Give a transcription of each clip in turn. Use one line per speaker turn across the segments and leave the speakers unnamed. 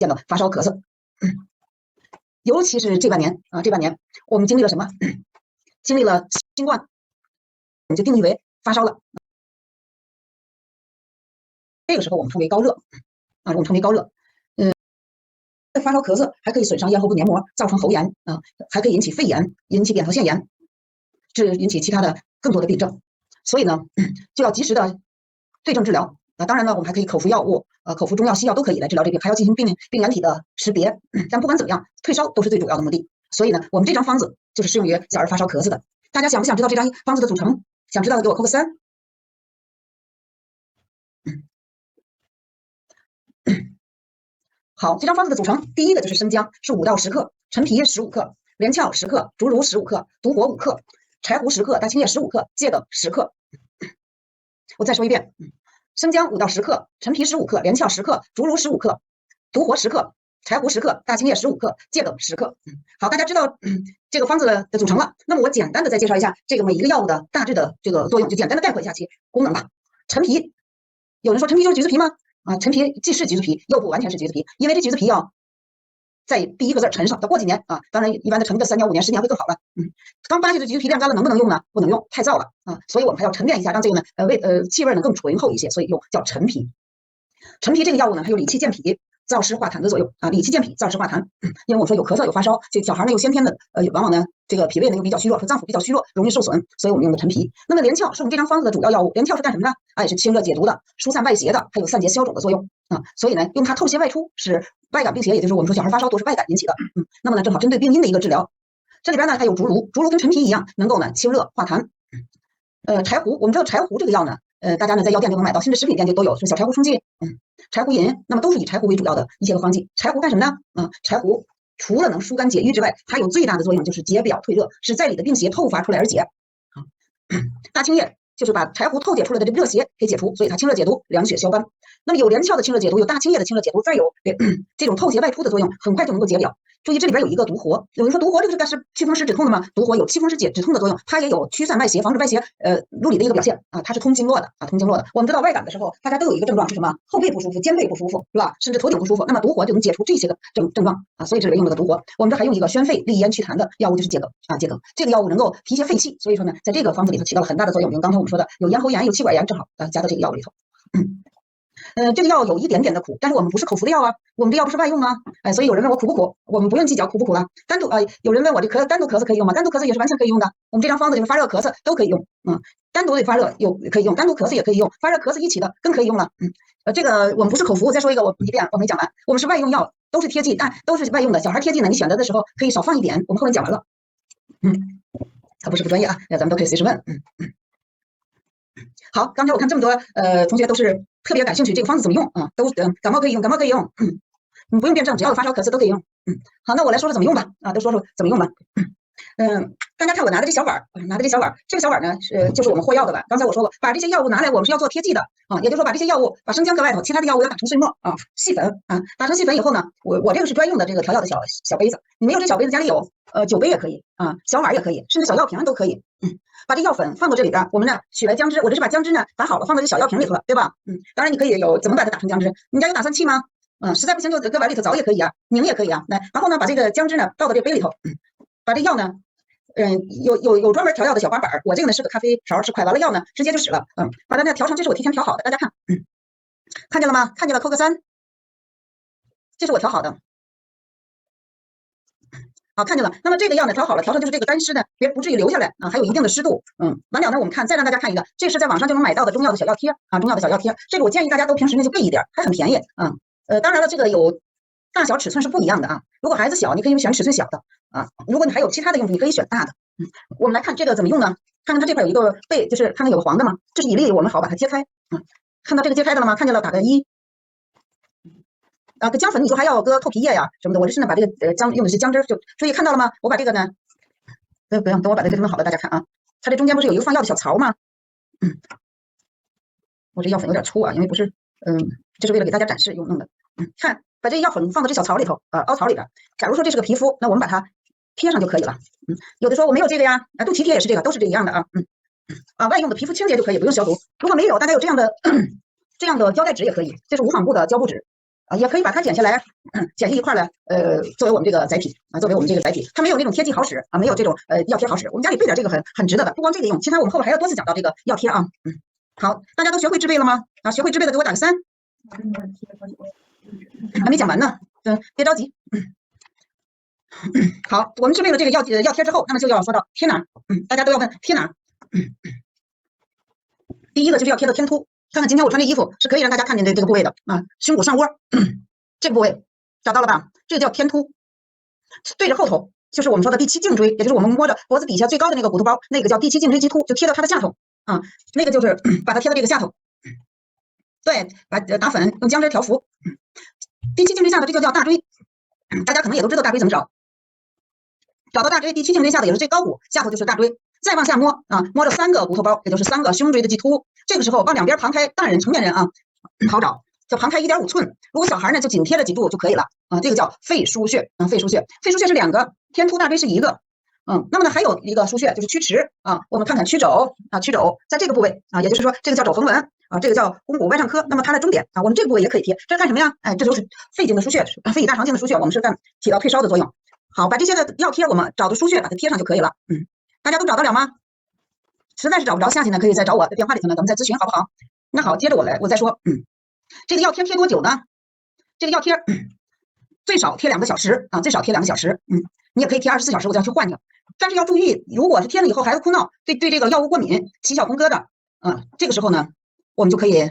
见了发烧咳嗽。尤其是这半年啊，这半年我们经历了什么？经历了新冠，我们就定义为发烧了。这个时候我们称为高热啊，我们称为高热。发烧咳嗽还可以损伤咽喉部黏膜，造成喉炎啊，还可以引起肺炎，引起扁桃腺炎，致引起其他的更多的病症。所以呢，就要及时的对症治疗。当然呢，我们还可以口服药物，口服中药、西药都可以来治疗这个病，还要进行病原体的识别。但不管怎么样，退烧都是最主要的目的。所以呢，我们这张方子就是适用于小儿发烧咳嗽的。大家想不想知道这张方子的组成？想知道的给我扣个3。好，这张方子的组成，第一个就是生姜，是5到10克，陈皮15克，连翘10克，竹茹15克，独活5克，柴胡10克，大青叶15克，芥等10克。我再说一遍，生姜5到10克，陈皮15克，连翘10克，竹茹15克，独活10克，柴胡10克，大青叶15克，芥等10克。好，大家知道这个方子的组成了。那么我简单的再介绍一下这个每一个药物的大致的这个作用，就简单的概括一下其功能吧。陈皮，有人说陈皮就是橘子皮吗？陈皮既是橘子皮，又不完全是橘子皮，因为这橘子皮要在第一个字陈上，要过几年啊，当然一般的陈个3年5年10年会更好了。刚扒下的橘子皮晾干了能不能用呢？不能用，太燥了啊，所以我们还要沉淀一下，让这个呢气味呢更醇厚一些，所以用叫陈皮。陈皮这个药物呢，它有理气健脾、燥湿化痰的作用啊，理气健脾、燥湿化痰。因为我们说有咳嗽有发烧，这个小孩呢有先天的往往呢这个脾胃呢又比较虚弱，和脏腑比较虚弱，容易受损，所以我们用的陈皮。那么连翘是我们这张方子的主要药物，连翘是干什么呢？也是清热解毒的，疏散外邪的，还有散结消肿的作用啊。所以呢，用它透邪外出，使外感病邪，也就是我们说小孩发烧都是外感引起的。那么呢，正好针对病因的一个治疗。这里边呢还有竹茹，竹茹跟陈皮一样，能够呢清热化痰。柴胡，我们知道柴胡这个药呢，大家呢在药店就能买到，甚至食品店就都有，是小柴胡冲剂，柴胡饮，那么都是以柴胡为主要的一些个方剂。柴胡干什么呢？柴胡除了能疏肝解郁之外，还有最大的作用就是解表退热，使在里的病邪透发出来而解。大青叶就是把柴胡透解出来的这热邪给解除，所以它清热解毒，凉血消斑。那么有连翘的清热解毒，有大青叶的清热解毒，再有这种透邪外出的作用，很快就能够解表。注意这里边有一个独活，有人说独活这个是祛风湿止痛的吗？独活有祛风湿止痛的作用，它也有驱散外邪、防止外邪入里的一个表现啊，它是通经络的啊，通经络的。我们知道外感的时候，大家都有一个症状是什么？后背不舒服、肩背不舒服，是吧？甚至头顶不舒服。那么独活就能解除这些个症状啊，所以这里用了个独活。我们这还用一个宣肺利咽祛痰的药物，就是桔梗啊，桔梗这个药物能够提携肺气，所以说呢，在这个方子里头起到了很大的作用。比如刚才我们说的有咽喉炎、有气管炎，正好加到这个药物里头。这个药有一点点的苦，但是我们不是口服的药啊，我们这药不是外用吗？所以有人问我苦不苦，我们不用计较苦不苦了。单独有人问我这单独咳嗽可以用吗？单独咳嗽也是完全可以用的。我们这张方子就是发热咳嗽都可以用，单独的发热可以用，单独咳嗽也可以用，发热咳嗽一起的更可以用了。这个我们不是口服，我再说一个，我一遍我没讲完，我们是外用药，都是贴剂，但都是外用的。小孩贴剂呢，你选择的时候可以少放一点，我们后面讲完了。他不是不专业啊，咱们都可以随时问。好，刚才我看这么多同学都是特别感兴趣这个方子怎么用啊？都感冒可以用，感冒可以用，你不用辩证，只要有发烧咳嗽都可以用。好，那我来说说怎么用吧。都说说怎么用吧。大家看我拿的这小碗，这个小碗呢就是我们和药的碗。刚才我说过，把这些药物拿来，我们是要做贴剂的啊，也就是说把这些药物把生姜搁外头，其他的药物要打成碎末啊，细粉啊，打成细粉以后呢，我这个是专用的这个调药的小杯子，你没有这小杯子，家里有酒杯也可以啊，小碗也可以，甚至小药瓶都可以。把这药粉放到这里边，我们呢取来姜汁，我这是把姜汁呢打好了，放到这小药瓶里头了，对吧？当然你可以有怎么把它打成姜汁？你家有打算器吗？实在不行就搁碗里头凿也可以啊，拧也可以啊。来，然后呢把这个姜汁呢倒到这杯里头，把这药呢，有专门调药的小花板，我这个呢是个咖啡勺，是快完了药呢直接就使了，把它呢调成，这是我提前调好的，大家看，看见了吗？看见了，扣个3，这是我调好的。好，看见了。那么这个药呢调好了，调成就是这个干湿呢，不至于留下来啊，还有一定的湿度。完了呢，我们看再让大家看一个，这是在网上就能买到的中药的小药贴啊，中药的小药贴。这个我建议大家都平时呢就备一点，还很便宜啊。当然了，这个有大小尺寸是不一样的啊。如果孩子小，你可以选尺寸小的啊。如果你还有其他的用途，你可以选大的。我们来看这个怎么用呢？看看它这块有一个背，就是看看有个黄的吗？这是以利，我们好把它揭开。看到这个揭开的了吗？看见了，打个1。搁姜粉你说还要搁透皮叶呀什么的，我这是呢把这个用的是姜汁，就注意看到了吗？我把这个呢，不用，等我把这个弄好了，大家看啊，它这中间不是有一个放药的小槽吗？我这药粉有点粗啊，因为不是，这是为了给大家展示用弄的。看，把这药粉放到这小槽里头啊，凹槽里边。假如说这是个皮肤，那我们把它贴上就可以了。有的说我没有这个呀，肚脐贴也是这个，都是这一样的啊。外用的皮肤清洁就可以，不用消毒。如果没有，大家有这样的胶带纸也可以，这是无纺布的胶布纸。也可以把它剪下来，剪下一块来，作为我们这个载体啊，作为我们这个载体，它没有那种贴剂好使啊，没有这种药贴好使。我们家里备点这个很值得的，不光这个用，其他我们后边还要多次讲到这个药贴啊。好，大家都学会制备了吗？啊，学会制备的给我打个3。还没讲完呢，别着急。好，我们制备了这个药贴之后，那么就要说到贴哪？大家都要问贴哪？第一个就是要贴到天突，看看今天我穿这衣服是可以让大家看见的这个部位的啊，胸骨上窝这个部位找到了吧？这个叫天突，对着后头就是我们说的第7颈椎，也就是我们摸着脖子底下最高的那个骨头包，那个叫第7颈椎棘突，就贴到它的下头啊，那个就是把它贴到这个下头。对，把打粉用姜汁调服。第7颈椎下头这就叫大椎，大家可能也都知道大椎怎么找。找到大椎第7颈椎下的也是最高骨，下头就是大椎，再往下摸啊，摸着3个骨头包，也就是3个胸椎的棘突。这个时候往两边旁开，大人成年人啊好找，就旁开1.5寸。如果小孩呢，就紧贴着脊柱就可以了啊。这个叫肺腧穴啊，肺腧穴，肺腧穴是2个，天突大椎是1个。那么呢，还有一个腧穴就是曲池啊。我们看看曲肘啊，曲肘在这个部位啊，也就是说这个叫肘横纹啊，这个叫肱骨外上髁。那么它的中点啊，我们这个部位也可以贴，这是干什么呀？哎，这都是肺经的腧穴，肺与大肠经的腧穴，我们是干起到退烧的作用。好，把这些的药贴我们找到腧穴，把它贴上就可以了。大家都找得了吗？实在是找不着，下去呢可以再找我的电话里头呢，咱们再咨询好不好？那好，接着我再说，这个药贴多久呢？这个药贴最少贴2个小时啊，最少贴2个小时。你也可以贴24小时，我就要去换去。但是要注意，如果是贴了以后孩子哭闹，对这个药物过敏、起小红疙瘩，这个时候呢，我们就可以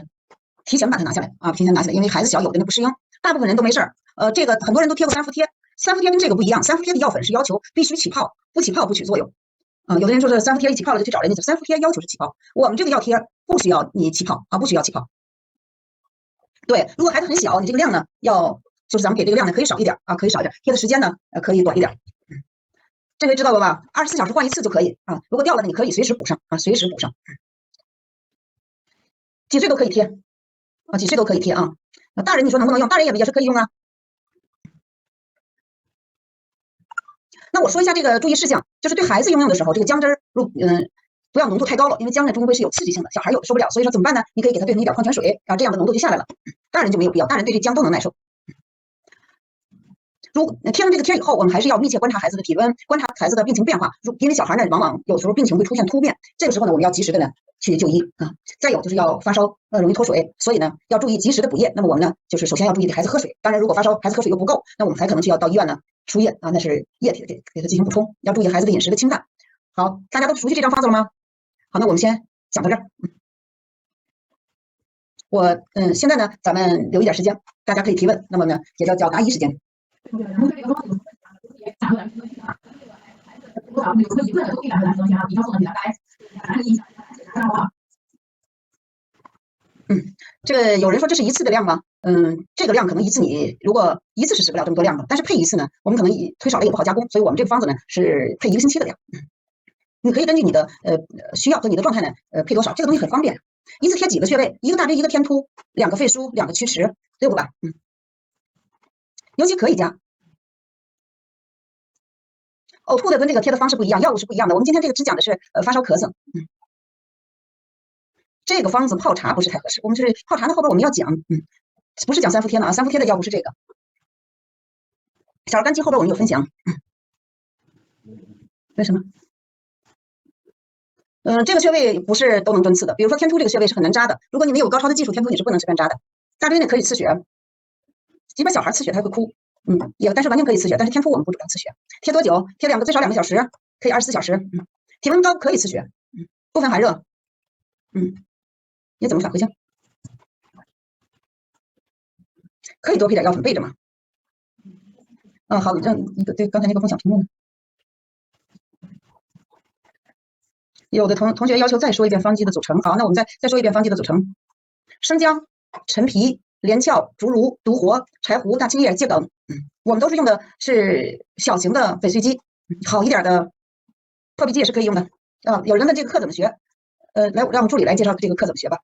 提前把它拿下来啊，提前拿下来，因为孩子小，有的人不适应，大部分人都没事儿。这个很多人都贴过3伏贴，3伏贴跟这个不一样，3伏贴的药粉是要求必须起泡，不起泡不起作用。有的人说是3伏贴一起泡了就去找人家，3伏贴要求是起泡，我们这个药贴不需要你起泡啊，不需要起泡。对，如果孩子很小，你这个量呢就是咱们给这个量呢可以少一点啊，可以少一点，贴的时间呢可以短一点。这回知道了吧？24小时换1次就可以啊。如果掉了，你可以随时补上啊，随时补上。几岁都可以贴啊，几岁都可以贴啊。大人你说能不能用？大人也是可以用啊。那我说一下这个注意事项，就是对孩子用的时候，这个姜汁不要浓度太高了，因为姜呢终归是有刺激性的，小孩有的受不了，所以说怎么办呢？你可以给他兑上一点矿泉水，然后这样的浓度就下来了。大人就没有必要，大人对这姜都能耐受。如果贴完这个贴以后，我们还是要密切观察孩子的体温，观察孩子的病情变化。因为小孩呢，往往有时候病情会出现突变，这个时候呢，我们要及时的呢去就医啊。再有就是要发烧，容易脱水，所以呢要注意及时的补液。那么我们呢，就是首先要注意给孩子喝水。当然，如果发烧，孩子喝水又不够，那我们还可能就要到医院呢输液啊，那是液体给他进行补充。要注意孩子的饮食的清淡。好，大家都熟悉这张方子了吗？好，那我们先讲到这儿。我现在呢，咱们留一点时间，大家可以提问。那么呢，也叫答疑时间。这个有人说这是一次的量吗？这个量可能一次你如果一次是使不了这么多量的，但是配一次呢，我们可能忒少了也不好加工，所以我们这个方子呢是配1个星期的量。你可以根据你的需要和你的状态呢配多少，这个东西很方便。一次贴几个穴位？1个大椎，1个天突，2个肺腧，2个曲池，6个吧。尤其可以加。呕吐的跟这个贴的方式不一样，药物是不一样的。我们今天这个只讲的是发烧咳嗽。这个方子泡茶不是太合适，我们是泡茶的后边我们要讲，不是讲3伏贴呢啊，3伏贴的药物是这个。小儿肝气后边我们有分享。为什么？这个穴位不是都能针刺的，比如说天突这个穴位是很难扎的，如果你没有高超的技术，天突你是不能随便扎的。大椎呢可以刺血，基本小孩刺血他会哭，但是完全可以刺血，但是天突我们不主张刺血。贴多久？贴最少2个小时，可以24小时。体温高可以刺血，不分寒热。你怎么返回去？可以多配点药粉备着嘛。好，对刚才那个共享屏幕呢。有的同学要求再说一遍方剂的组成，好，那我们再说一遍方剂的组成：生姜、陈皮、连翘、竹茹、独活、柴胡、大青叶、桔梗。我们都是用的是小型的翡翠鸡，好一点的破壁鸡也是可以用的啊。有人问这个课怎么学？来，让我们助理来介绍这个课怎么学吧。